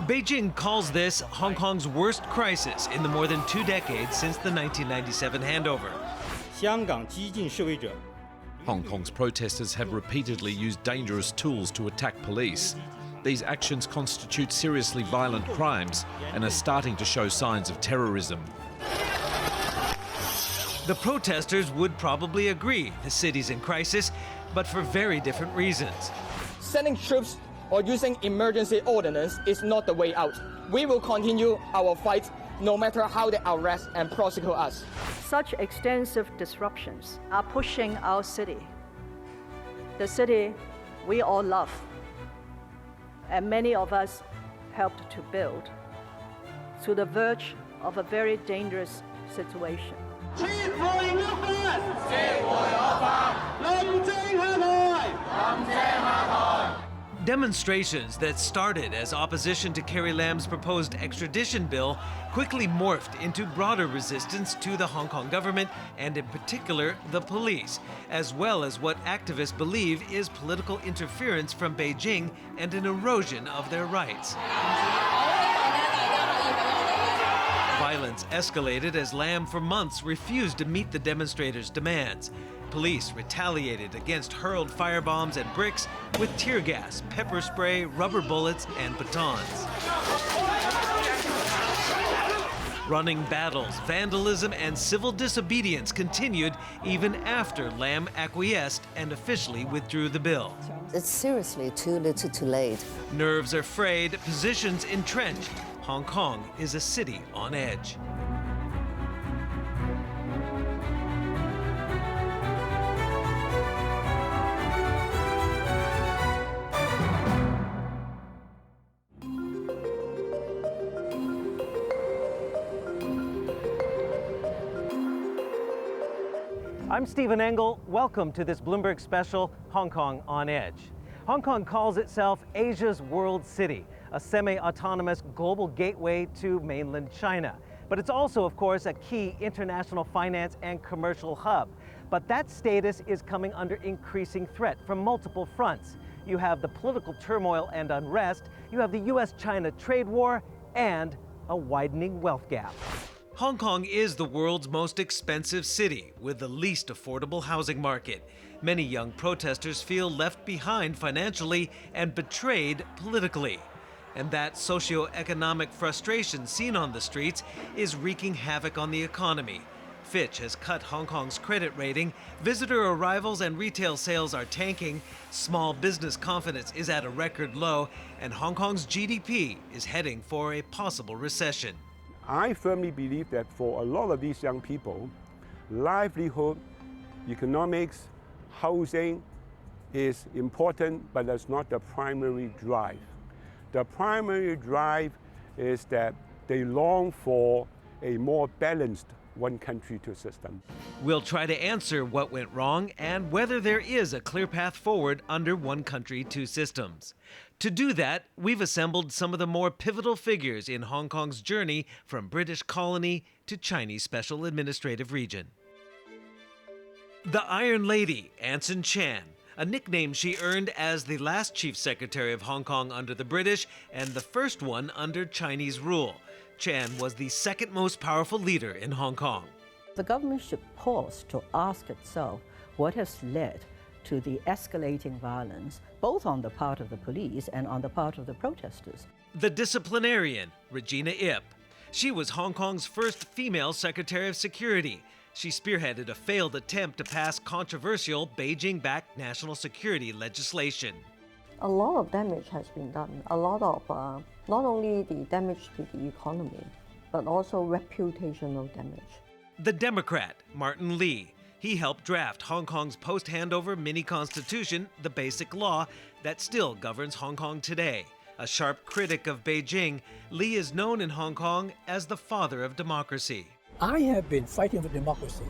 Beijing calls this Hong Kong's worst crisis in the more than 2 decades since the 1997 handover. Hong Kong's protesters have repeatedly used dangerous tools to attack police. These actions constitute seriously violent crimes and are starting to show signs of terrorism. The protesters would probably agree the city's in crisis, but for very different reasons. Sending troops or using emergency ordinance is not the way out. We will continue our fight no matter how they arrest and prosecute us. Such extensive disruptions are pushing our city, the city we all love, and many of us helped to build, to the verge of a very dangerous situation. Demonstrations that started as opposition to Carrie Lam's proposed extradition bill quickly morphed into broader resistance to the Hong Kong government and in particular the police, as well as what activists believe is political interference from Beijing and an erosion of their rights. Violence escalated as Lam for months refused to meet the demonstrators' demands. Police retaliated against hurled firebombs and bricks with tear gas, pepper spray, rubber bullets, and batons. Running battles, vandalism, and civil disobedience continued even after Lam acquiesced and officially withdrew the bill. It's seriously too little too late. Nerves are frayed, positions entrenched. Hong Kong is a city on edge. I'm Stephen Engle. Welcome to this Bloomberg special, Hong Kong on Edge. Hong Kong calls itself Asia's world city, a semi-autonomous global gateway to mainland China. But it's also, of course, a key international finance and commercial hub. But that status is coming under increasing threat from multiple fronts. You have the political turmoil and unrest, you have the US-China trade war, and a widening wealth gap. Hong Kong is the world's most expensive city with the least affordable housing market. Many young protesters feel left behind financially and betrayed politically. And that socio-economic frustration seen on the streets is wreaking havoc on the economy. Fitch has cut Hong Kong's credit rating, visitor arrivals and retail sales are tanking, small business confidence is at a record low, and Hong Kong's GDP is heading for a possible recession. I firmly believe that for a lot of these young people, livelihood, economics, housing is important, but that's not the primary drive. The primary drive is that they long for a more balanced one country, two system. We'll try to answer what went wrong and whether there is a clear path forward under one country, two systems. To do that, we've assembled some of the more pivotal figures in Hong Kong's journey from British colony to Chinese special administrative region. The Iron Lady, Anson Chan, a nickname she earned as the last chief secretary of Hong Kong under the British and the first one under Chinese rule. Chan was the second most powerful leader in Hong Kong. The government should pause to ask itself what has led to the escalating violence, both on the part of the police and on the part of the protesters. The disciplinarian, Regina Ip. She was Hong Kong's first female Secretary of Security. She spearheaded a failed attempt to pass controversial Beijing-backed national security legislation. A lot of damage has been done. A lot of, not only the damage to the economy, but also reputational damage. The Democrat, Martin Lee. He helped draft Hong Kong's post-handover mini-constitution, the Basic Law, that still governs Hong Kong today. A sharp critic of Beijing, Lee is known in Hong Kong as the father of democracy. I have been fighting for democracy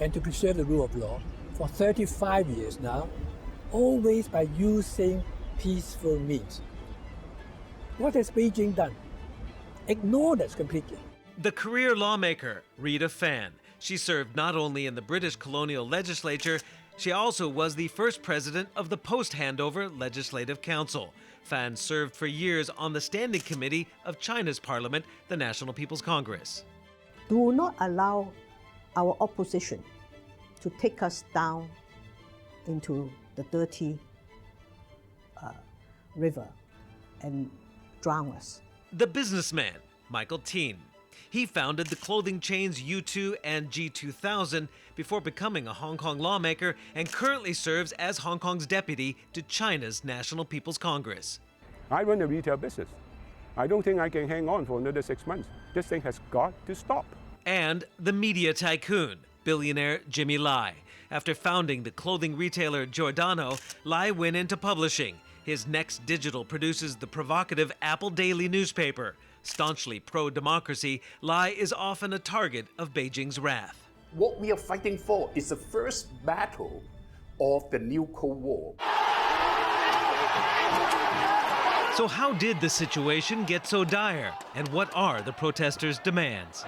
and to preserve the rule of law for 35 years now, always by using peaceful means. What has Beijing done? Ignored us completely. The career lawmaker, Rita Fan. She served not only in the British colonial legislature, she also was the first president of the Post-Handover Legislative Council. Fan served for years on the Standing Committee of China's parliament, the National People's Congress. Do not allow our opposition to take us down into the dirty river and drown us. The businessman, Michael Teen. He founded the clothing chains U2 and G2000 before becoming a Hong Kong lawmaker and currently serves as Hong Kong's deputy to China's National People's Congress. I run a retail business. I don't think I can hang on for another 6 months. This thing has got to stop. And the media tycoon, billionaire Jimmy Lai. After founding the clothing retailer Giordano, Lai went into publishing. His Next Digital produces the provocative Apple Daily newspaper. Staunchly pro-democracy, Lai is often a target of Beijing's wrath. What we are fighting for is the first battle of the new Cold War. So how did the situation get so dire? And what are the protesters' demands?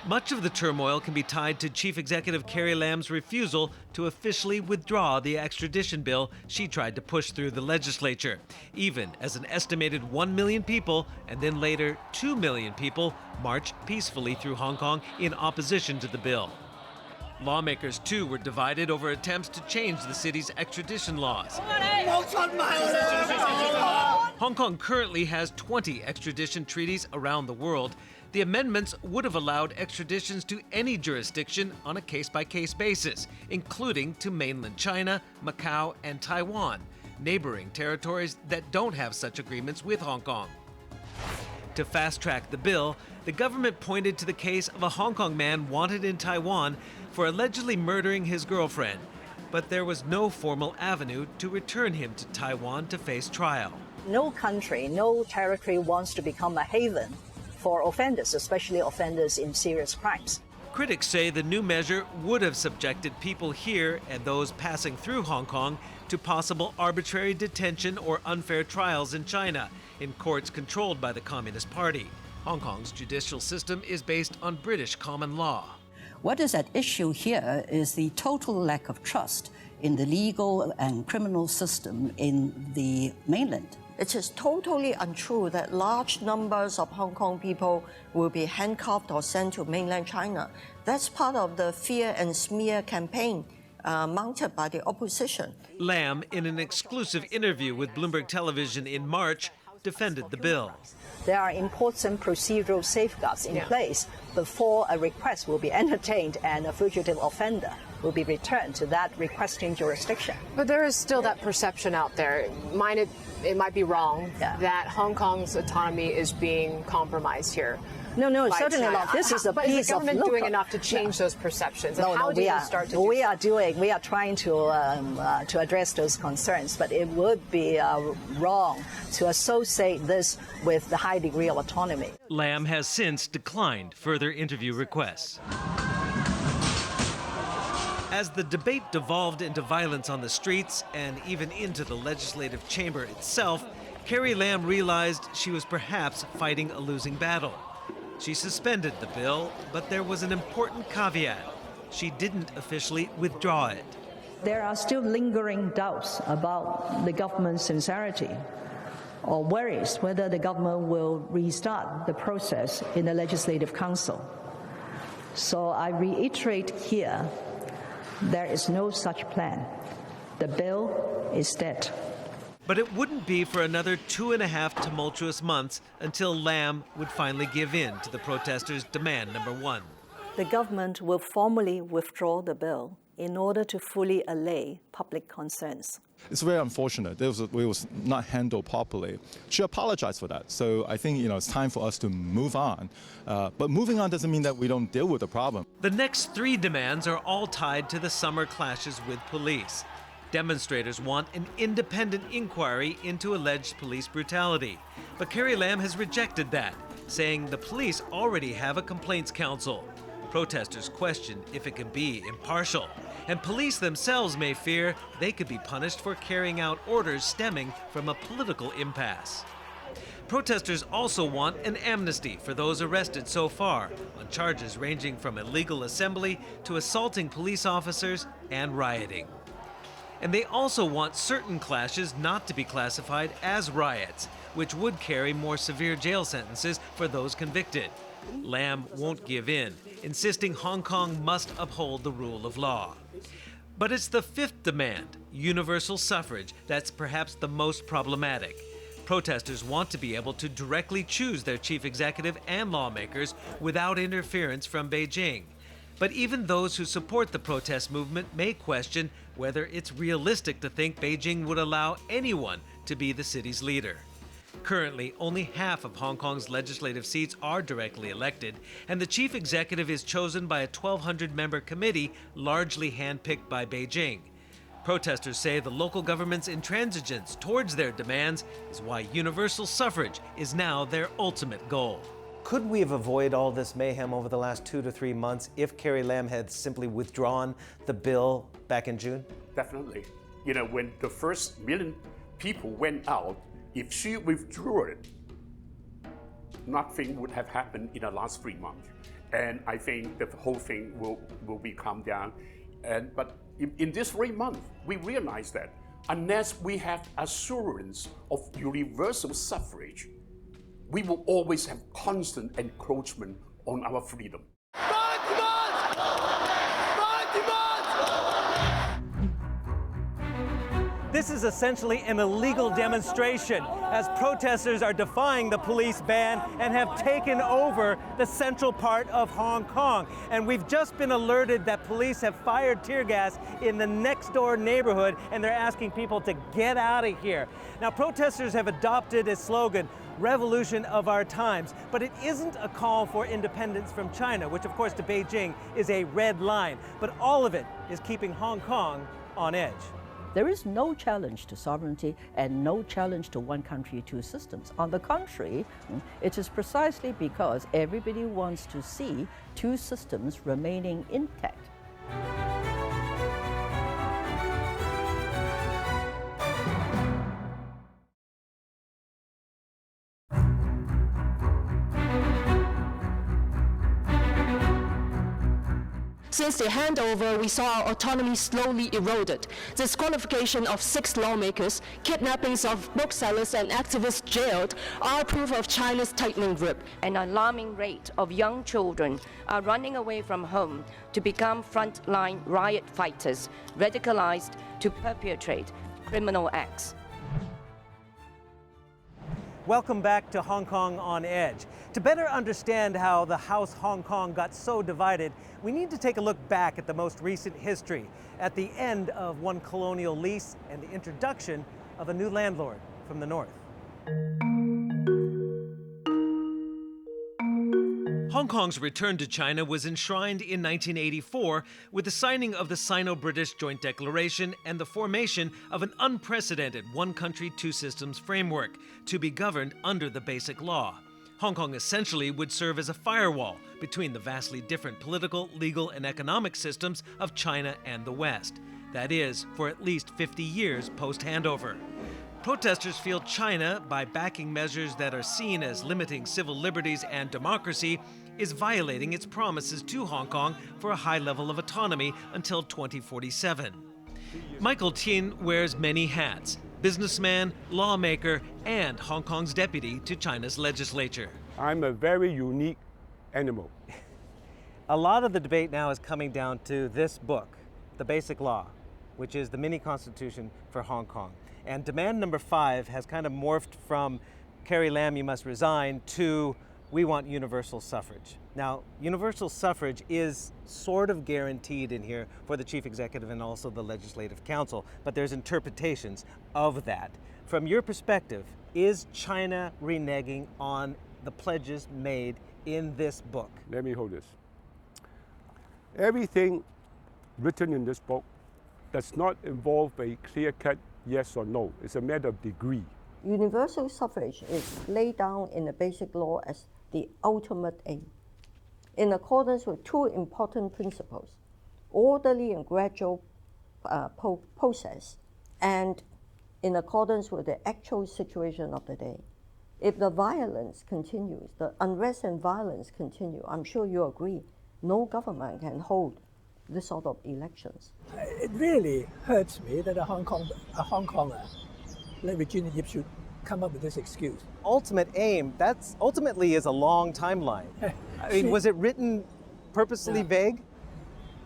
Much of the turmoil can be tied to Chief Executive Carrie Lam's refusal to officially withdraw the extradition bill she tried to push through the legislature, even as an estimated 1 million people and then later 2 million people marched peacefully through Hong Kong in opposition to the bill. Lawmakers, too, were divided over attempts to change the city's extradition laws. Hong Kong currently has 20 extradition treaties around the world. The amendments would have allowed extraditions to any jurisdiction on a case-by-case basis, including to mainland China, Macau, and Taiwan, neighboring territories that don't have such agreements with Hong Kong. To fast-track the bill, the government pointed to the case of a Hong Kong man wanted in Taiwan for allegedly murdering his girlfriend, but there was no formal avenue to return him to Taiwan to face trial. No country, no territory wants to become a haven for offenders, especially offenders in serious crimes. Critics say the new measure would have subjected people here and those passing through Hong Kong to possible arbitrary detention or unfair trials in China, in courts controlled by the Communist Party. Hong Kong's judicial system is based on British common law. What is at issue here is the total lack of trust in the legal and criminal system in the mainland. It is totally untrue that large numbers of Hong Kong people will be handcuffed or sent to mainland China. That's part of the fear and smear campaign mounted by the opposition. Lam, in an exclusive interview with Bloomberg Television in March, defended the bill. There are important procedural safeguards in place before a request will be entertained and a fugitive offender will be returned to that requesting jurisdiction. But there is still that perception out there, it might be wrong, that Hong Kong's autonomy is being compromised here. No, certainly China. not. This is a but piece is the government of doing enough to change those perceptions? And how do you start to do we are trying to address those concerns, but it would be wrong to associate this with the high degree of autonomy. Lam has since declined further interview requests. As the debate devolved into violence on the streets and even into the legislative chamber itself, Carrie Lam realized she was perhaps fighting a losing battle. She suspended the bill, but there was an important caveat. She didn't officially withdraw it. There are still lingering doubts about the government's sincerity, or worries whether the government will restart the process in the Legislative Council. So I reiterate here, there is no such plan. The bill is dead. But it wouldn't be for another 2.5 tumultuous months until Lam would finally give in to the protesters' demand number one. The government will formally withdraw the bill in order to fully allay public concerns. It's very unfortunate. It was not handled properly. She apologized for that. So I think it's time for us to move on. But moving on doesn't mean that we don't deal with the problem. The next three demands are all tied to the summer clashes with police. Demonstrators want an independent inquiry into alleged police brutality. But Carrie Lam has rejected that, saying the police already have a complaints council. Protesters question if it can be impartial. And police themselves may fear they could be punished for carrying out orders stemming from a political impasse. Protesters also want an amnesty for those arrested so far on charges ranging from illegal assembly to assaulting police officers and rioting. And they also want certain clashes not to be classified as riots, which would carry more severe jail sentences for those convicted. Lam won't give in, insisting Hong Kong must uphold the rule of law. But it's the fifth demand, universal suffrage, that's perhaps the most problematic. Protesters want to be able to directly choose their chief executive and lawmakers without interference from Beijing. But even those who support the protest movement may question whether it's realistic to think Beijing would allow anyone to be the city's leader. Currently, only half of Hong Kong's legislative seats are directly elected, and the chief executive is chosen by a 1,200-member committee largely handpicked by Beijing. Protesters say the local government's intransigence towards their demands is why universal suffrage is now their ultimate goal. Could we have avoided all this mayhem over the last 2 to 3 months if Carrie Lam had simply withdrawn the bill back in June? Definitely. You know, when the first million people went out, if she withdrew it, nothing would have happened in the last 3 months. And I think the whole thing will be calmed down. But in this 3 months, we realize that unless we have assurance of universal suffrage, we will always have constant encroachment on our freedom. This is essentially an illegal demonstration as protesters are defying the police ban and have taken over the central part of Hong Kong. And we've just been alerted that police have fired tear gas in the next door neighborhood, and they're asking people to get out of here. Now, protesters have adopted a slogan, revolution of our times, but it isn't a call for independence from China, which of course to Beijing is a red line, but all of it is keeping Hong Kong on edge. There is no challenge to sovereignty and no challenge to one country, two systems. On the contrary, it is precisely because everybody wants to see two systems remaining intact. Since the handover, we saw our autonomy slowly eroded. Disqualification of 6 lawmakers, kidnappings of booksellers and activists jailed are proof of China's tightening grip. An alarming rate of young children are running away from home to become frontline riot fighters, radicalized to perpetrate criminal acts. Welcome back to Hong Kong on Edge. To better understand how the House Hong Kong got so divided, we need to take a look back at the most recent history, at the end of one colonial lease and the introduction of a new landlord from the north. Hong Kong's return to China was enshrined in 1984 with the signing of the Sino-British Joint Declaration and the formation of an unprecedented one country, two systems framework to be governed under the Basic Law. Hong Kong essentially would serve as a firewall between the vastly different political, legal, and economic systems of China and the West. That is, for at least 50 years post-handover. Protesters feel China, by backing measures that are seen as limiting civil liberties and democracy, is violating its promises to Hong Kong for a high level of autonomy until 2047. Michael Tin wears many hats: businessman, lawmaker, and Hong Kong's deputy to China's legislature. I'm a very unique animal. A lot of the debate now is coming down to this book, The Basic Law, which is the mini constitution for Hong Kong. And demand number 5 has kind of morphed from Carrie Lam, you must resign, to we want universal suffrage. Now, universal suffrage is sort of guaranteed in here for the chief executive and also the legislative council, but there's interpretations of that. From your perspective, is China reneging on the pledges made in this book? Let me hold this. Everything written in this book does not involve a clear-cut yes or no. It's a matter of degree. Universal suffrage is laid down in the Basic Law as the ultimate aim, in accordance with 2 important principles: orderly and gradual process, and in accordance with the actual situation of the day. If the violence continues, the unrest and violence continue, I'm sure you agree, no government can hold this sort of elections. It really hurts me that a Hong Konger like Regina Yip should come up with this excuse. Ultimate aim, that's ultimately is a long timeline. I mean, was it written purposely vague?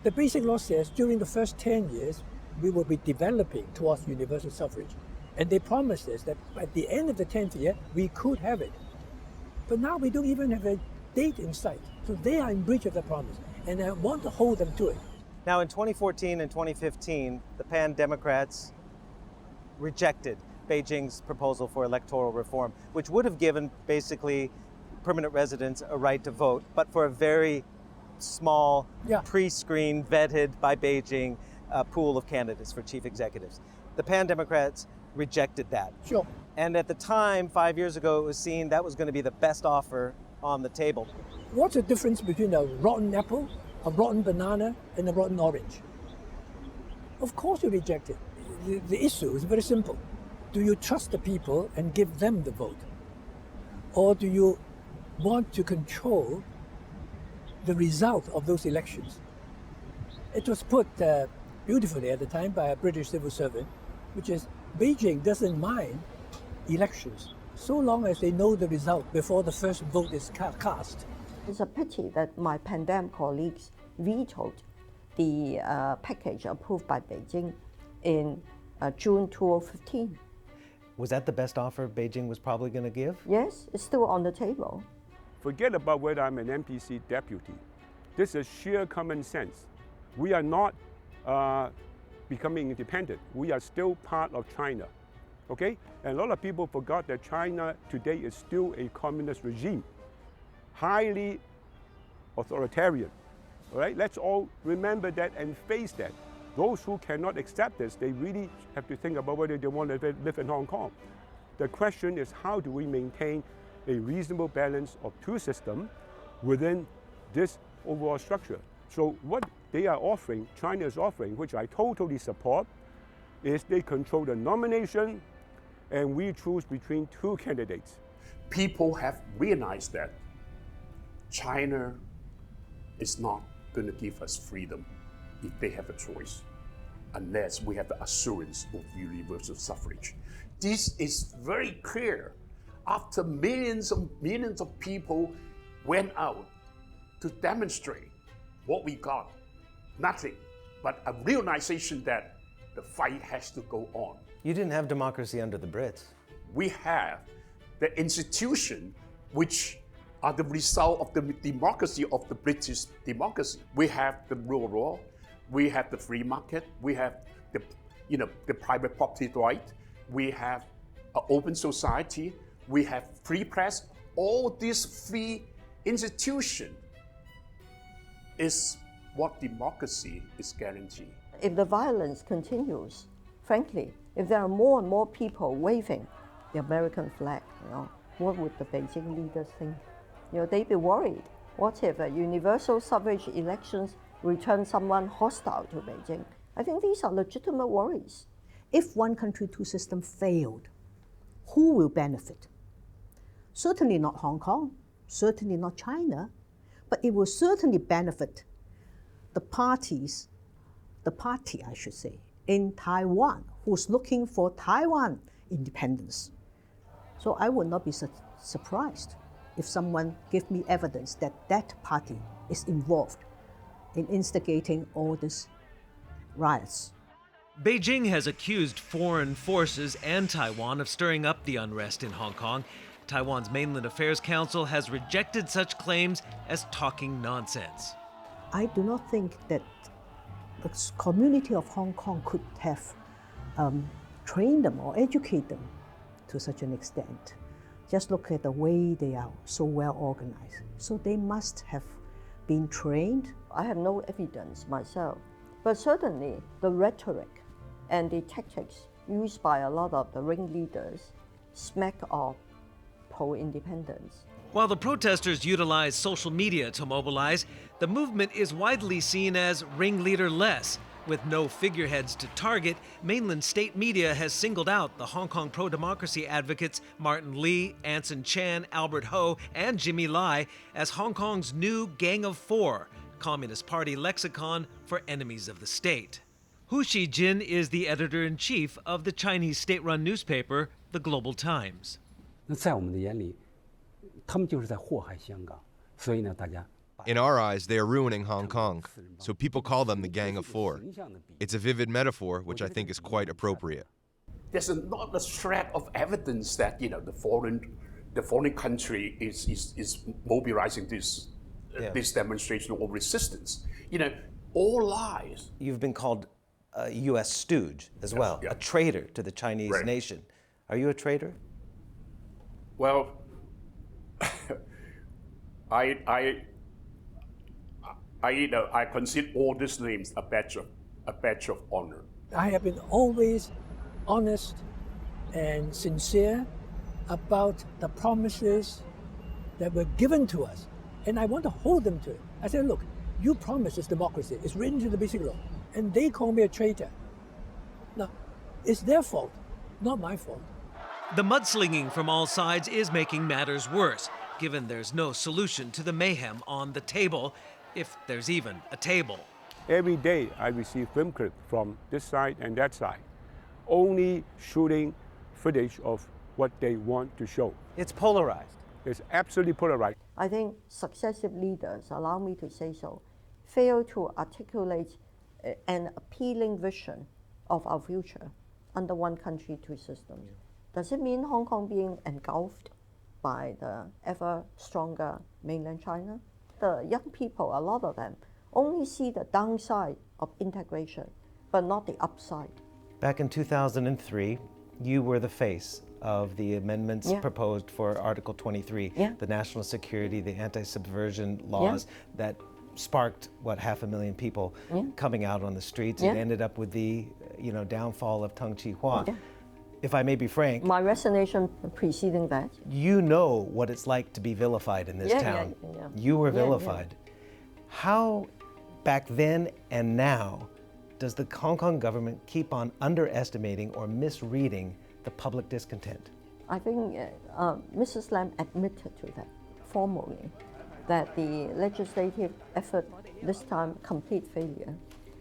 The Basic Law says during the first 10 years, we will be developing towards universal suffrage. And they promised us that at the end of the 10th year, we could have it. But now we don't even have a date in sight. So they are in breach of the promise. And I want to hold them to it. Now, in 2014 and 2015, the Pan-Democrats rejected Beijing's proposal for electoral reform, which would have given basically permanent residents a right to vote, but for a very small, pre-screened, vetted by Beijing pool of candidates for chief executives. The Pan-Democrats rejected that. Sure. And at the time, 5 years ago, it was seen that was going to be the best offer on the table. What's the difference between a rotten apple, a rotten banana, and a rotten orange? Of course you reject it. The issue is very simple. Do you trust the people and give them the vote? Or do you want to control the result of those elections? It was put beautifully at the time by a British civil servant, which is Beijing doesn't mind elections so long as they know the result before the first vote is cast. It's a pity that my Pan-Dem colleagues vetoed the package approved by Beijing in June 2015. Was that the best offer Beijing was probably going to give? Yes, it's still on the table. Forget about whether I'm an NPC deputy. This is sheer common sense. We are not becoming independent. We are still part of China, okay? And a lot of people forgot that China today is still a communist regime, highly authoritarian, all right? Let's all remember that and face that. Those who cannot accept this, they really have to think about whether they want to live in Hong Kong. The question is, how do we maintain a reasonable balance of two systems within this overall structure? So what they are offering, China is offering, which I totally support, is they control the nomination and we choose between two candidates. People have realized that China is not going to give us freedom if they have a choice, unless we have the assurance of universal suffrage. This is very clear after millions of people went out to demonstrate what we got. Nothing but a realization that the fight has to go on. You didn't have democracy under the Brits. We have the institution which are the result of the democracy of the British democracy. We have the rule of law, we have the free market, we have the private property right, we have an open society, we have free press. All these free institutions is what democracy is guaranteed. If the violence continues, frankly, if there are more and more people waving the American flag, what would the Beijing leaders think? They'd be worried. What if a universal suffrage elections return someone hostile to Beijing? I think these are legitimate worries. If one country, two systems failed, who will benefit? Certainly not Hong Kong, certainly not China, but it will certainly benefit the party, I should say, in Taiwan, who's looking for Taiwan independence. So I would not be surprised if someone gives me evidence that that party is involved in instigating all these riots. Beijing has accused foreign forces and Taiwan of stirring up the unrest in Hong Kong. Taiwan's Mainland Affairs Council has rejected such claims as talking nonsense. I do not think that the community of Hong Kong could have trained them or educated them to such an extent. Just look at the way they are so well organized. So they must have been trained. I have no evidence myself, but certainly the rhetoric and the tactics used by a lot of the ringleaders smack of pro-independence. While the protesters utilize social media to mobilize, the movement is widely seen as ringleader-less. With no figureheads to target, mainland state media has singled out the Hong Kong pro-democracy advocates Martin Lee, Anson Chan, Albert Ho, and Jimmy Lai as Hong Kong's new Gang of Four, Communist Party lexicon for enemies of the state. Hu Xijin is the editor-in-chief of the Chinese state-run newspaper, The Global Times. 那在我们的眼里，他们就是在祸害香港，所以呢，大家。 In our eyes, they are ruining Hong Kong, so people call them the Gang of Four. It's a vivid metaphor, which I think is quite appropriate. There's not a shred of evidence that the foreign country is mobilizing this demonstration or resistance. All lies. You've been called a U.S. stooge as well, a traitor to the Chinese nation. Are you a traitor? Well, I consider all these names a badge of honor. I have been always honest and sincere about the promises that were given to us, and I want to hold them to it. I said, look, you promised us democracy. It's written in the Basic Law, and they call me a traitor. Now, it's their fault, not my fault. The mudslinging from all sides is making matters worse, given there's no solution to the mayhem on the table, if there's even a table. Every day I receive film clips from this side and that side, only shooting footage of what they want to show. It's polarized. It's absolutely polarized. I think successive leaders, allow me to say so, fail to articulate an appealing vision of our future under one country, two systems. Does it mean Hong Kong being engulfed by the ever stronger mainland China? The young people, a lot of them, only see the downside of integration, but not the upside. Back in 2003, you were the face of the amendments proposed for Article 23, the national security, the anti-subversion laws that sparked, what, 500,000 people coming out on the streets. It ended up with the downfall of Tung Chee-hwa. If I may be frank, my resignation preceding that. You know what it's like to be vilified in this town. You were vilified. How, back then and now, does the Hong Kong government keep on underestimating or misreading the public discontent? I think Mrs. Lam admitted to that formally, that the legislative effort this time complete failure,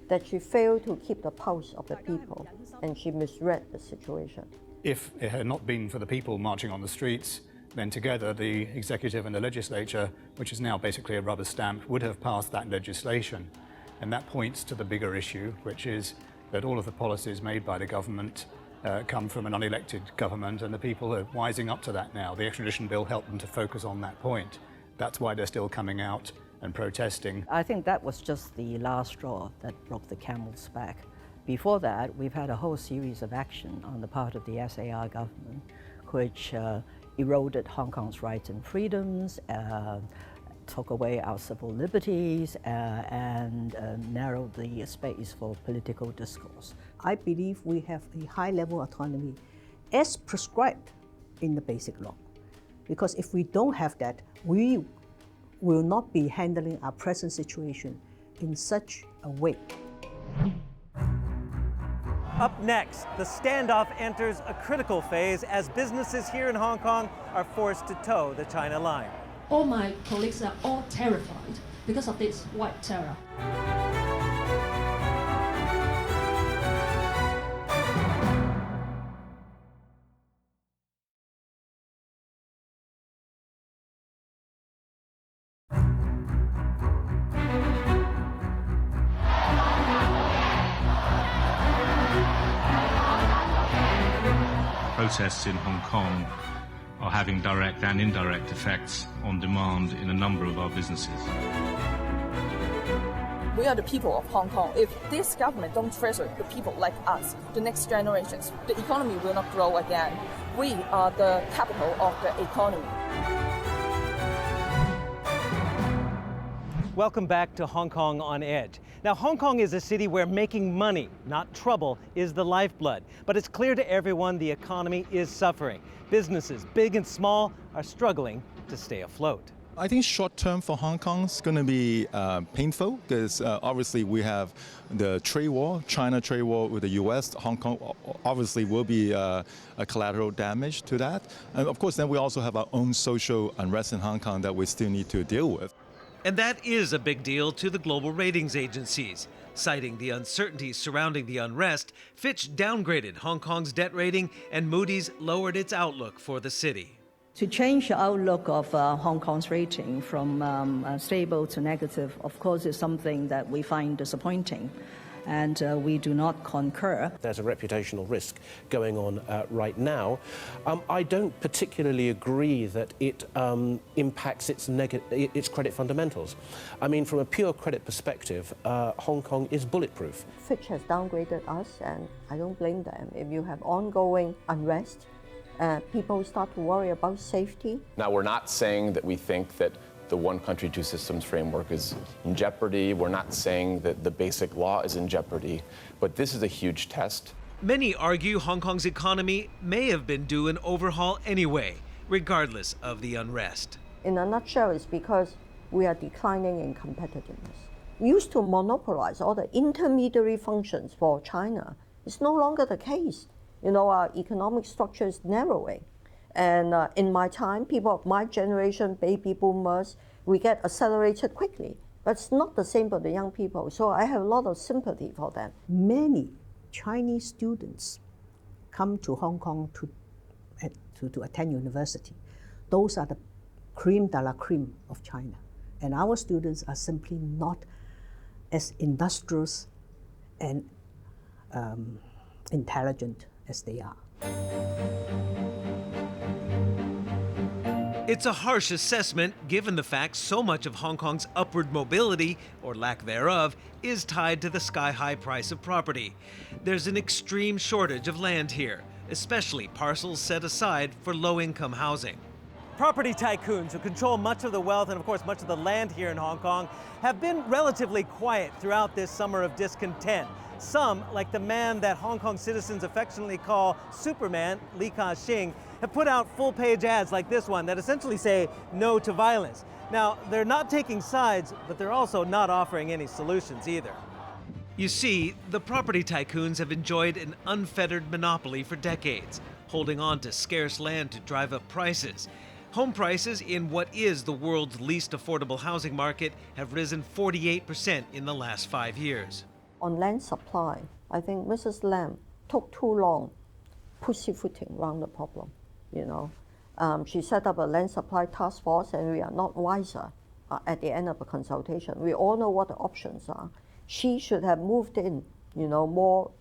that she failed to keep the pulse of the people, and she misread the situation. If it had not been for the people marching on the streets, then together the executive and the legislature, which is now basically a rubber stamp, would have passed that legislation. And that points to the bigger issue, which is that all of the policies made by the government come from an unelected government, and the people are wising up to that now. The extradition bill helped them to focus on that point. That's why they're still coming out and protesting. I think that was just the last straw that broke the camel's back. Before that, we've had a whole series of action on the part of the SAR government, which eroded Hong Kong's rights and freedoms, took away our civil liberties, and narrowed the space for political discourse. I believe we have a high-level autonomy as prescribed in the Basic Law. Because if we don't have that, we will not be handling our present situation in such a way. Up next, the standoff enters a critical phase as businesses here in Hong Kong are forced to toe the China line. All my colleagues are all terrified because of this white terror. Protests in Hong Kong are having direct and indirect effects on demand in a number of our businesses. We are the people of Hong Kong. If this government don't treasure the people like us, the next generations, the economy will not grow again. We are the capital of the economy. Welcome back to Hong Kong on Edge. Now, Hong Kong is a city where making money, not trouble, is the lifeblood. But it's clear to everyone the economy is suffering. Businesses, big and small, are struggling to stay afloat. I think short term for Hong Kong is going to be painful because obviously we have the trade war, China trade war with the US. Hong Kong obviously will be a collateral damage to that. And of course, then we also have our own social unrest in Hong Kong that we still need to deal with. And that is a big deal to the global ratings agencies. Citing the uncertainties surrounding the unrest, Fitch downgraded Hong Kong's debt rating and Moody's lowered its outlook for the city. To change the outlook of Hong Kong's rating from stable to negative, of course, is something that we find disappointing. And we do not concur. There's a reputational risk going on right now. I don't particularly agree that it impacts its credit fundamentals. I mean, from a pure credit perspective, Hong Kong is bulletproof. Fitch has downgraded us, and I don't blame them. If you have ongoing unrest, people start to worry about safety. Now, we're not saying that we think that the one country, two systems framework is in jeopardy. We're not saying that the basic law is in jeopardy, but this is a huge test. Many argue Hong Kong's economy may have been due an overhaul anyway, regardless of the unrest. In a nutshell, it's because we are declining in competitiveness. We used to monopolize all the intermediary functions for China. It's no longer the case. You know, our economic structure is narrowing. And in my time, people of my generation, baby boomers, we get accelerated quickly. But it's not the same for the young people. So I have a lot of sympathy for them. Many Chinese students come to Hong Kong to attend university. Those are the cream de la cream of China. And our students are simply not as industrious and intelligent as they are. It's a harsh assessment given the fact so much of Hong Kong's upward mobility, or lack thereof, is tied to the sky-high price of property. There's an extreme shortage of land here, especially parcels set aside for low-income housing. Property tycoons who control much of the wealth and, of course, much of the land here in Hong Kong have been relatively quiet throughout this summer of discontent. Some, like the man that Hong Kong citizens affectionately call Superman, Li Ka-shing, have put out full-page ads like this one that essentially say no to violence. Now, they're not taking sides, but they're also not offering any solutions either. You see, the property tycoons have enjoyed an unfettered monopoly for decades, holding on to scarce land to drive up prices. Home prices in what is the world's least affordable housing market have risen 48% in the last 5 years. On land supply, I think Mrs. Lam took too long pussyfooting around the problem. You know, she set up a land supply task force, and we are not wiser at the end of the consultation. We all know what the options are. She should have moved in, you know, more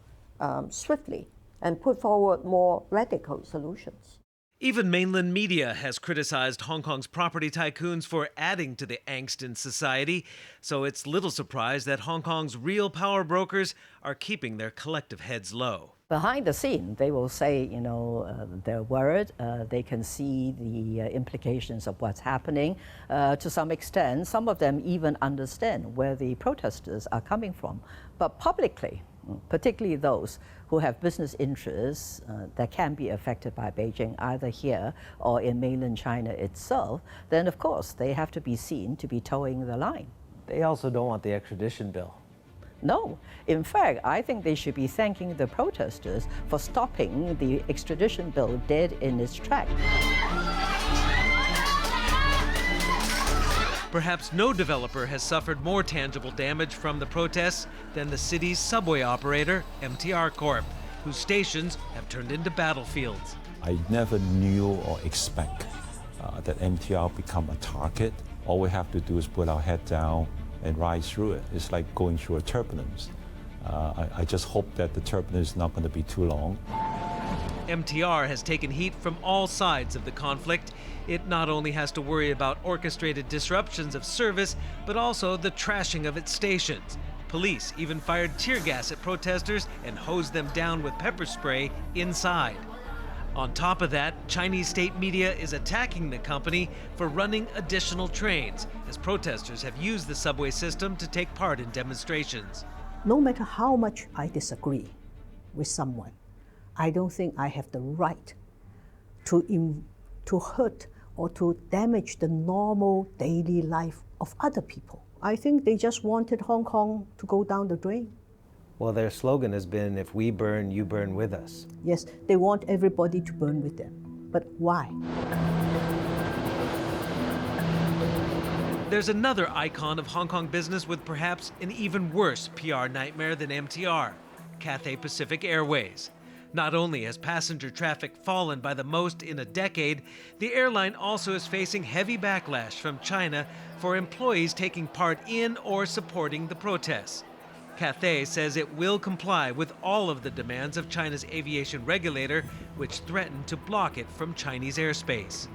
swiftly and put forward more radical solutions. Even mainland media has criticized Hong Kong's property tycoons for adding to the angst in society, so it's little surprise that Hong Kong's real power brokers are keeping their collective heads low. Behind the scene, they will say, you know, they're worried. They can see the implications of what's happening. To some extent, some of them even understand where the protesters are coming from. But publicly, particularly those who have business interests that can be affected by Beijing, either here or in mainland China itself, then of course they have to be seen to be towing the line. They also don't want the extradition bill. No. In fact, I think they should be thanking the protesters for stopping the extradition bill dead in its track. Perhaps no developer has suffered more tangible damage from the protests than the city's subway operator, MTR Corp, whose stations have turned into battlefields. I never knew or expect that MTR become a target. All we have to do is put our head down and ride through it. It's like going through a turbulence. I just hope that the turbulence is not going to be too long. MTR has taken heat from all sides of the conflict. It not only has to worry about orchestrated disruptions of service, but also the trashing of its stations. Police even fired tear gas at protesters and hosed them down with pepper spray inside. On top of that, Chinese state media is attacking the company for running additional trains, as protesters have used the subway system to take part in demonstrations. No matter how much I disagree with someone, I don't think I have the right to hurt or to damage the normal daily life of other people. I think they just wanted Hong Kong to go down the drain. Well, their slogan has been, if we burn, you burn with us. Yes, they want everybody to burn with them. But why? there's another icon of Hong Kong business with perhaps an even worse PR nightmare than MTR, Cathay Pacific Airways. Not only has passenger traffic fallen by the most in a decade, the airline also is facing heavy backlash from China for employees taking part in or supporting the protests. Cathay says it will comply with all of the demands of China's aviation regulator, which threatened to block it from Chinese airspace.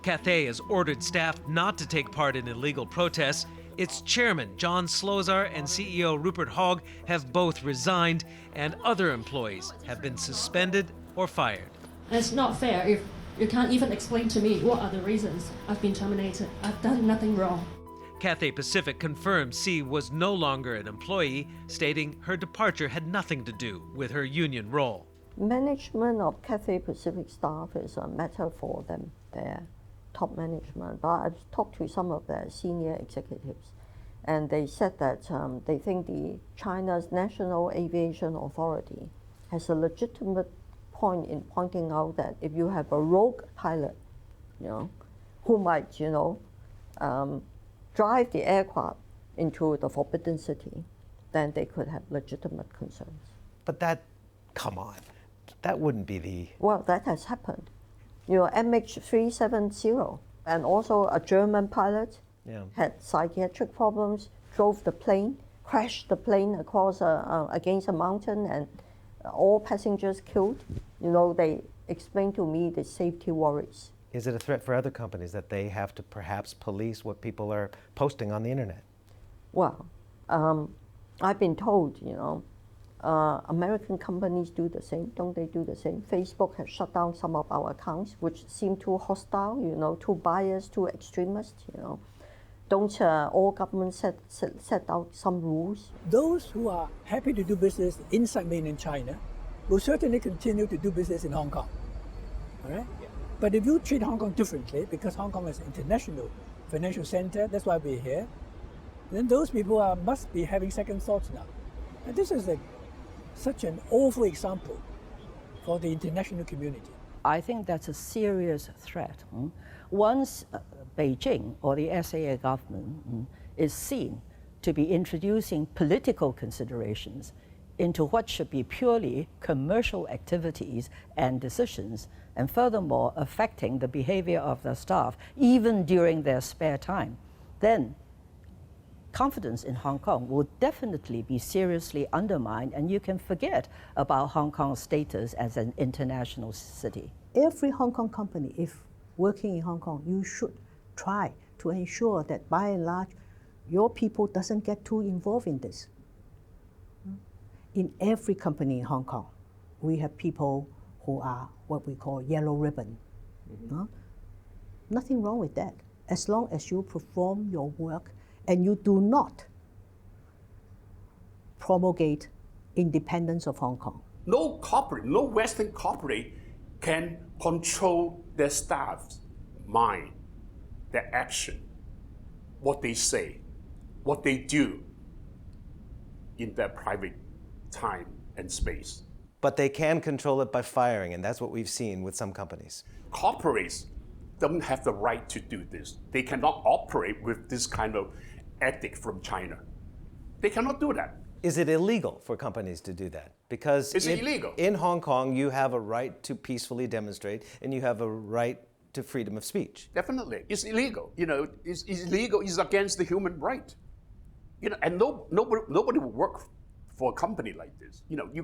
Cathay has ordered staff not to take part in illegal protests. Its chairman, John Slozar, and CEO Rupert Hogg have both resigned, and other employees have been suspended or fired. It's not fair if you can't even explain to me what are the reasons I've been terminated. I've done nothing wrong. Cathay Pacific confirmed Xi was no longer an employee, stating her departure had nothing to do with her union role. Management of Cathay Pacific staff is a matter for them, their top management. But I've talked to some of their senior executives, and they said that they think the China's National Aviation Authority has a legitimate point in pointing out that if you have a rogue pilot, who might, drive the aircraft into the Forbidden City, then they could have legitimate concerns. But come on, that wouldn't be the... Well, that has happened. MH370, and also a German pilot had psychiatric problems, drove the plane, crashed the plane across against a mountain, and all passengers killed. They explained to me the safety worries. Is it a threat for other companies that they have to perhaps police what people are posting on the internet? Well, I've been told, American companies do the same. Don't they do the same? Facebook has shut down some of our accounts, which seem too hostile, too biased, too extremist. Don't all governments set out some rules? Those who are happy to do business inside mainland China will certainly continue to do business in Hong Kong. All right? But if you treat Hong Kong differently, because Hong Kong is an international financial center, that's why we're here, then those people must be having second thoughts now. And this is such an awful example for the international community. I think that's a serious threat. Once Beijing or the SAA government is seen to be introducing political considerations into what should be purely commercial activities and decisions, and furthermore affecting the behavior of their staff, even during their spare time, then confidence in Hong Kong will definitely be seriously undermined, and you can forget about Hong Kong's status as an international city. Every Hong Kong company, if working in Hong Kong, you should try to ensure that by and large, your people doesn't get too involved in this. In every company in Hong Kong, we have people who are what we call yellow ribbon. Nothing wrong with that, as long as you perform your work and you do not promulgate independence of Hong Kong. No corporate, no Western corporate can control their staff's mind, their action, what they say, what they do in their private time and space. But they can control it by firing, and that's what we've seen with some companies. Corporates don't have the right to do this. They cannot operate with this kind of ethic from China. They cannot do that. Is it illegal for companies to do that? Because Is it illegal? In Hong Kong, you have a right to peacefully demonstrate, and you have a right to freedom of speech. Definitely, it's illegal. It's illegal. It's against the human right. And nobody will work for a company like this. You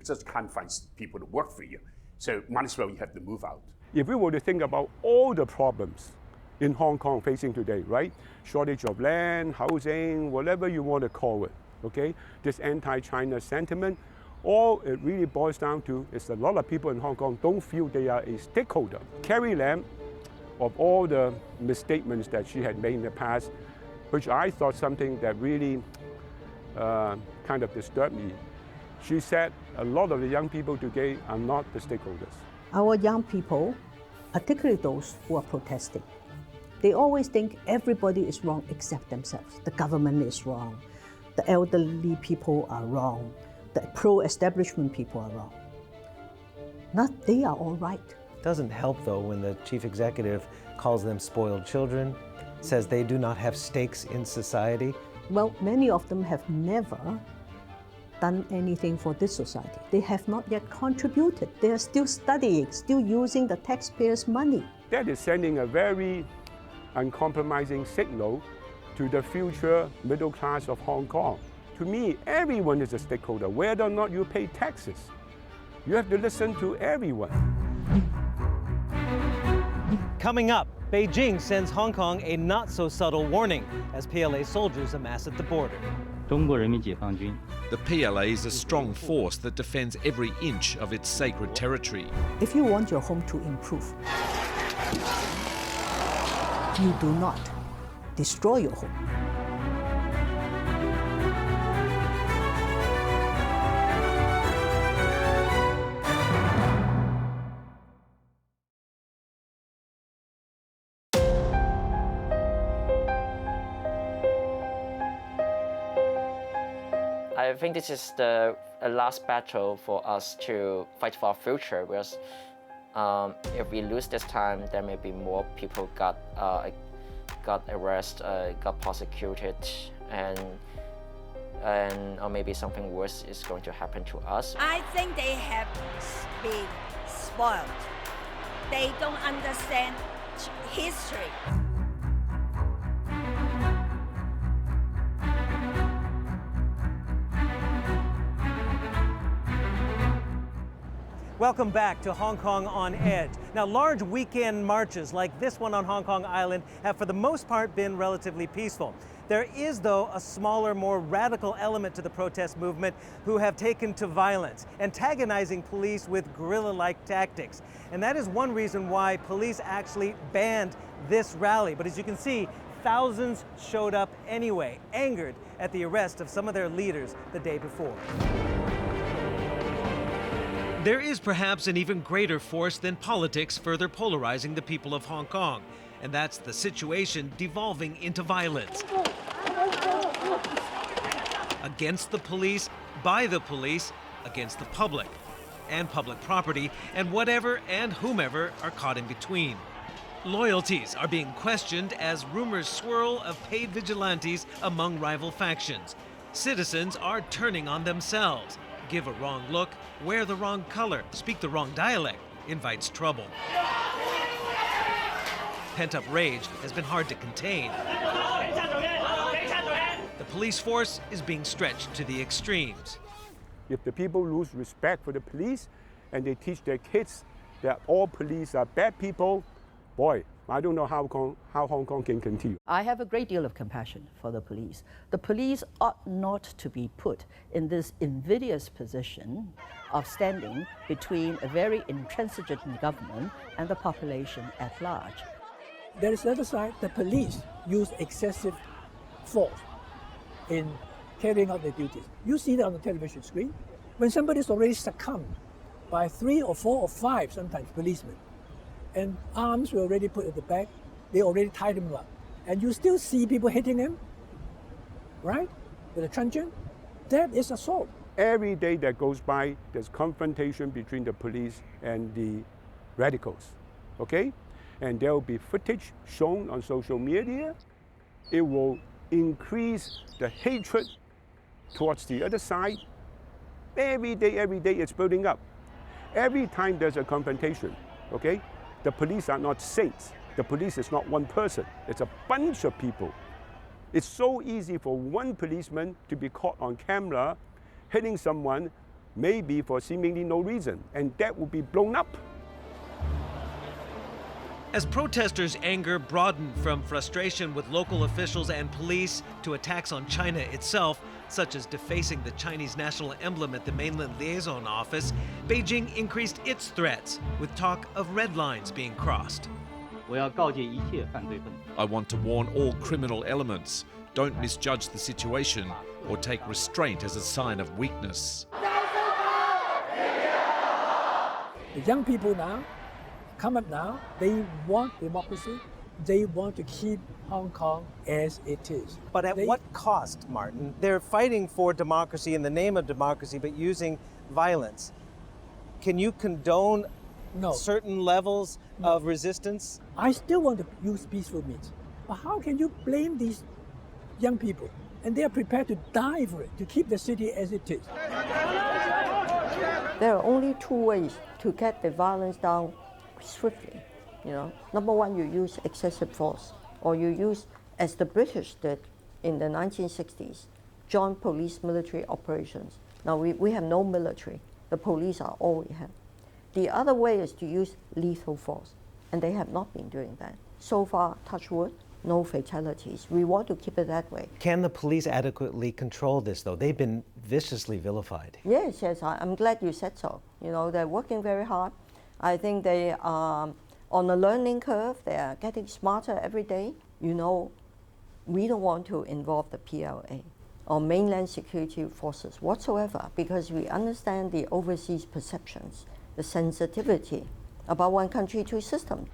just can't find people to work for you. So might as well you have to move out. If we were to think about all the problems in Hong Kong facing today, right? Shortage of land, housing, whatever you want to call it, okay? This anti-China sentiment, all it really boils down to is a lot of people in Hong Kong don't feel they are a stakeholder. Carrie Lam, of all the misstatements that she had made in the past, which I thought something that really kind of disturbed me. She said a lot of the young people today are not the stakeholders. Our young people, particularly those who are protesting, they always think everybody is wrong except themselves. The government is wrong. The elderly people are wrong. The pro-establishment people are wrong. Not they are all right. Doesn't help though when the chief executive calls them spoiled children, says they do not have stakes in society? Well, many of them have never done anything for this society. They have not yet contributed. They are still studying, still using the taxpayers' money. That is sending a very uncompromising signal to the future middle class of Hong Kong. To me, everyone is a stakeholder, whether or not you pay taxes. You have to listen to everyone. Coming up, Beijing sends Hong Kong a not-so-subtle warning as PLA soldiers amass at the border. The PLA is a strong force that defends every inch of its sacred territory. If you want your home to improve, you do not destroy your home. I think this is the last battle for us to fight for our future, because if we lose this time, there may be more people got arrested, got prosecuted, and or maybe something worse is going to happen to us. I think they have been spoiled. They don't understand history. Welcome back to Hong Kong on Edge. Now, large weekend marches like this one on Hong Kong Island have for the most part been relatively peaceful. There is, though, a smaller, more radical element to the protest movement who have taken to violence, antagonizing police with guerrilla-like tactics. And that is one reason why police actually banned this rally. But as you can see, thousands showed up anyway, angered at the arrest of some of their leaders the day before. There is perhaps an even greater force than politics further polarizing the people of Hong Kong, and that's the situation devolving into violence. Against the police, by the police, against the public, and public property, and whatever and whomever are caught in between. Loyalties are being questioned as rumors swirl of paid vigilantes among rival factions. Citizens are turning on themselves. Give a wrong look, wear the wrong color, speak the wrong dialect, invites trouble. Pent-up rage has been hard to contain. The police force is being stretched to the extremes. If the people lose respect for the police and they teach their kids that all police are bad people, boy, I don't know how Hong Kong can continue. I have a great deal of compassion for the police. The police ought not to be put in this invidious position of standing between a very intransigent government and the population at large. There is the other side. The police use excessive force in carrying out their duties. You see that on the television screen. When somebody's already succumbed by 3 or 4 or 5, sometimes, policemen, and arms were already put at the back, they already tied them up. And you still see people hitting them, right? With a truncheon. That is assault. Every day that goes by, there's confrontation between the police and the radicals, okay? And there will be footage shown on social media. It will increase the hatred towards the other side. Every day it's building up. Every time there's a confrontation, okay? The police are not saints. The police is not one person. It's a bunch of people. It's so easy for one policeman to be caught on camera hitting someone, maybe for seemingly no reason, and that will be blown up. As protesters' anger broadened from frustration with local officials and police to attacks on China itself, such as defacing the Chinese national emblem at the mainland liaison office, Beijing increased its threats, with talk of red lines being crossed. I want to warn all criminal elements, don't misjudge the situation or take restraint as a sign of weakness. The young people now, come up now, they want democracy. They want to keep Hong Kong as it is. But at what cost, Martin? They're fighting for democracy in the name of democracy, but using violence. Can you condone certain levels of resistance? I still want to use peaceful means. But how can you blame these young people? And they are prepared to die for it, to keep the city as it is. There are only two ways to get the violence down swiftly. Number one, you use excessive force, or you use, as the British did in the 1960s, joint police military operations. Now we have no military. The police are all we have. The other way is to use lethal force, and they have not been doing that. So far, touch wood, no fatalities. We want to keep it that way. Can the police adequately control this, though? They've been viciously vilified. Yes, I'm glad you said so. They're working very hard. I think they are on a learning curve. They are getting smarter every day. We don't want to involve the PLA or mainland security forces whatsoever, because we understand the overseas perceptions, the sensitivity about one country, two systems.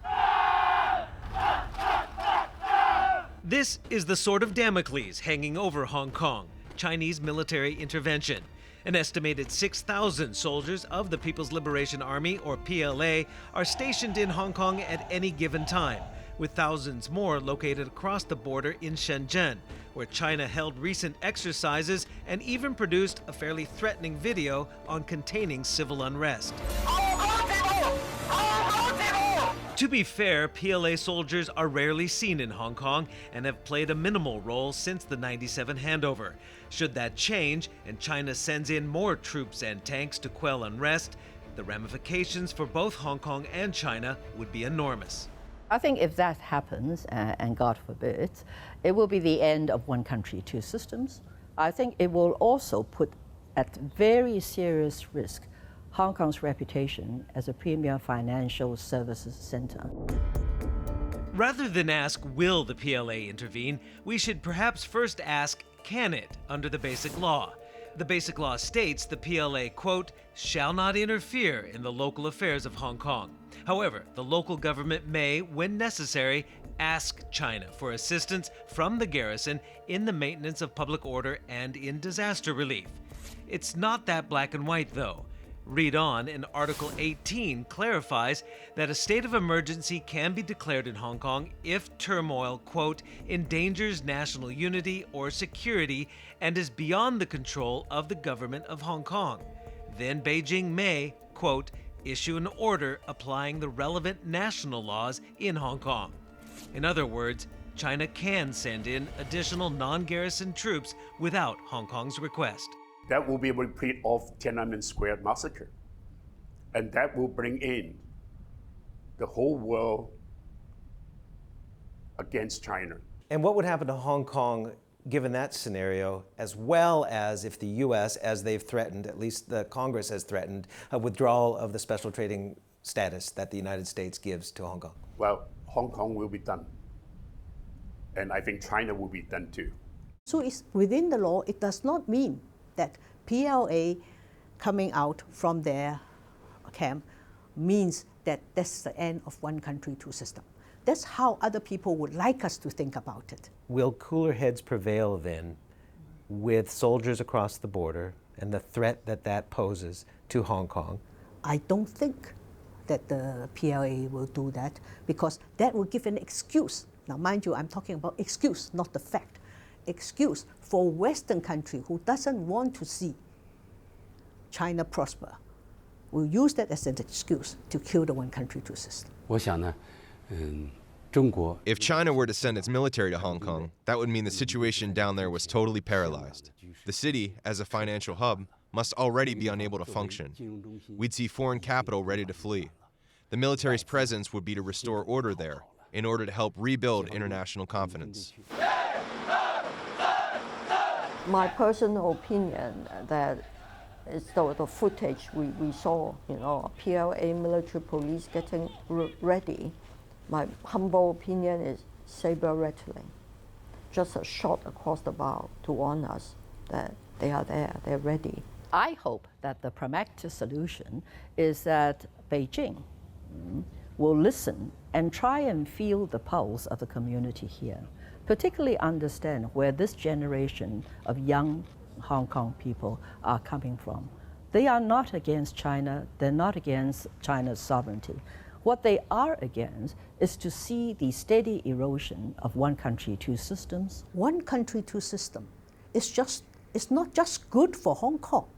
This is the sword of Damocles hanging over Hong Kong, Chinese military intervention. An estimated 6,000 soldiers of the People's Liberation Army, or PLA, are stationed in Hong Kong at any given time, with thousands more located across the border in Shenzhen, where China held recent exercises and even produced a fairly threatening video on containing civil unrest. To be fair, PLA soldiers are rarely seen in Hong Kong and have played a minimal role since the '97 handover. Should that change and China sends in more troops and tanks to quell unrest, the ramifications for both Hong Kong and China would be enormous. I think if that happens, and God forbid, it will be the end of one country, two systems. I think it will also put at very serious risk Hong Kong's reputation as a premier financial services center. Rather than ask, will the PLA intervene, we should perhaps first ask, can it, under the Basic Law? The Basic Law states the PLA, quote, shall not interfere in the local affairs of Hong Kong. However, the local government may, when necessary, ask China for assistance from the garrison in the maintenance of public order and in disaster relief. It's not that black and white, though. Read on, and Article 18 clarifies that a state of emergency can be declared in Hong Kong if turmoil, quote, endangers national unity or security and is beyond the control of the government of Hong Kong. Then Beijing may, quote, issue an order applying the relevant national laws in Hong Kong. In other words, China can send in additional non-garrison troops without Hong Kong's request. That will be a repeat of Tiananmen Square massacre. And that will bring in the whole world against China. And what would happen to Hong Kong given that scenario, as well as if the U.S., as they've threatened, at least the Congress has threatened, a withdrawal of the special trading status that the United States gives to Hong Kong? Well, Hong Kong will be done. And I think China will be done too. So it's within the law. It does not mean that PLA coming out from their camp means that that's the end of one country, two systems. That's how other people would like us to think about it. Will cooler heads prevail then with soldiers across the border and the threat that that poses to Hong Kong? I don't think that the PLA will do that, because that will give an excuse. Now, mind you, I'm talking about excuse, not the fact. Excuse for Western country who doesn't want to see China prosper, will use that as an excuse to kill the one country, two systems. If China were to send its military to Hong Kong, that would mean the situation down there was totally paralyzed. The city, as a financial hub, must already be unable to function. We'd see foreign capital ready to flee. The military's presence would be to restore order there, in order to help rebuild international confidence. My personal opinion that is the footage we saw, PLA military police getting ready. My humble opinion is saber rattling, just a shot across the bow to warn us that they are there, they're ready. I hope that the pragmatic solution is that Beijing will listen and try and feel the pulse of the community here, particularly understand where this generation of young Hong Kong people are coming from. They are not against China, they're not against China's sovereignty. What they are against is to see the steady erosion of one country, two systems. One country, two systems it's not just good for Hong Kong,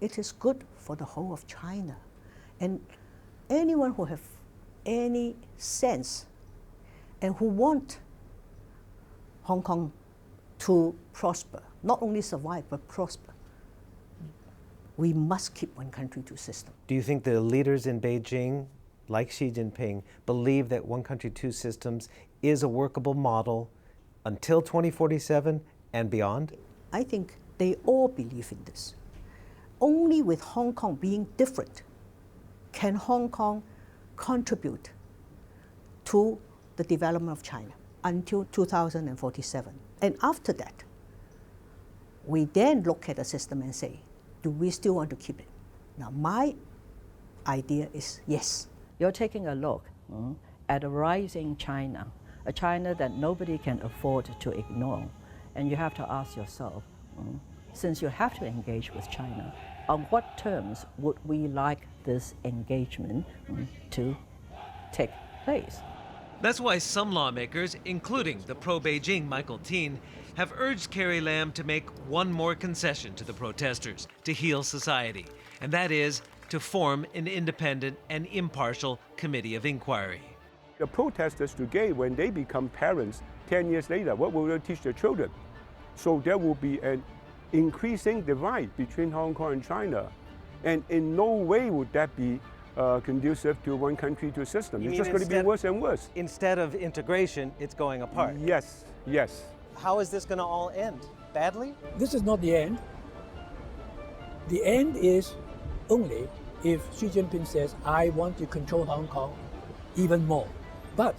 it is good for the whole of China. And anyone who have any sense and who want Hong Kong to prosper, not only survive but prosper, we must keep one country, two systems. Do you think the leaders in Beijing, like Xi Jinping, believe that one country, two systems is a workable model until 2047 and beyond? I think they all believe in this. Only with Hong Kong being different can Hong Kong contribute to the development of China until 2047. And after that, we then look at the system and say, do we still want to keep it? Now, my idea is yes. You're taking a look at a rising China, a China that nobody can afford to ignore. And you have to ask yourself, since you have to engage with China, on what terms would we like this engagement to take place? That's why some lawmakers, including the pro-Beijing Michael Tien, have urged Carrie Lam to make one more concession to the protesters to heal society, and that is to form an independent and impartial committee of inquiry. The protesters today, when they become parents 10 years later, what will they teach their children? So there will be an increasing divide between Hong Kong and China, and in no way would that be conducive to one country, two systems. It's just going to be worse and worse. Instead of integration, it's going apart. Yes, yes. How is this going to all end? Badly? This is not the end. The end is only if Xi Jinping says, I want to control Hong Kong even more. But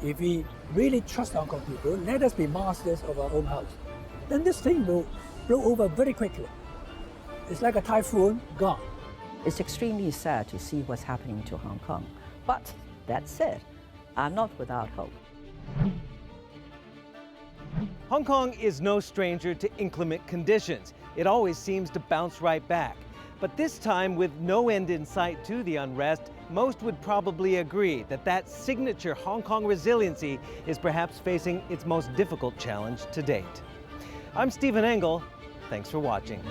if we really trust Hong Kong people, let us be masters of our own house, then this thing will blow over very quickly. It's like a typhoon, gone. It's extremely sad to see what's happening to Hong Kong. But that said, I'm not without hope. Hong Kong is no stranger to inclement conditions. It always seems to bounce right back. But this time, with no end in sight to the unrest, most would probably agree that that signature Hong Kong resiliency is perhaps facing its most difficult challenge to date. I'm Stephen Engle. Thanks for watching.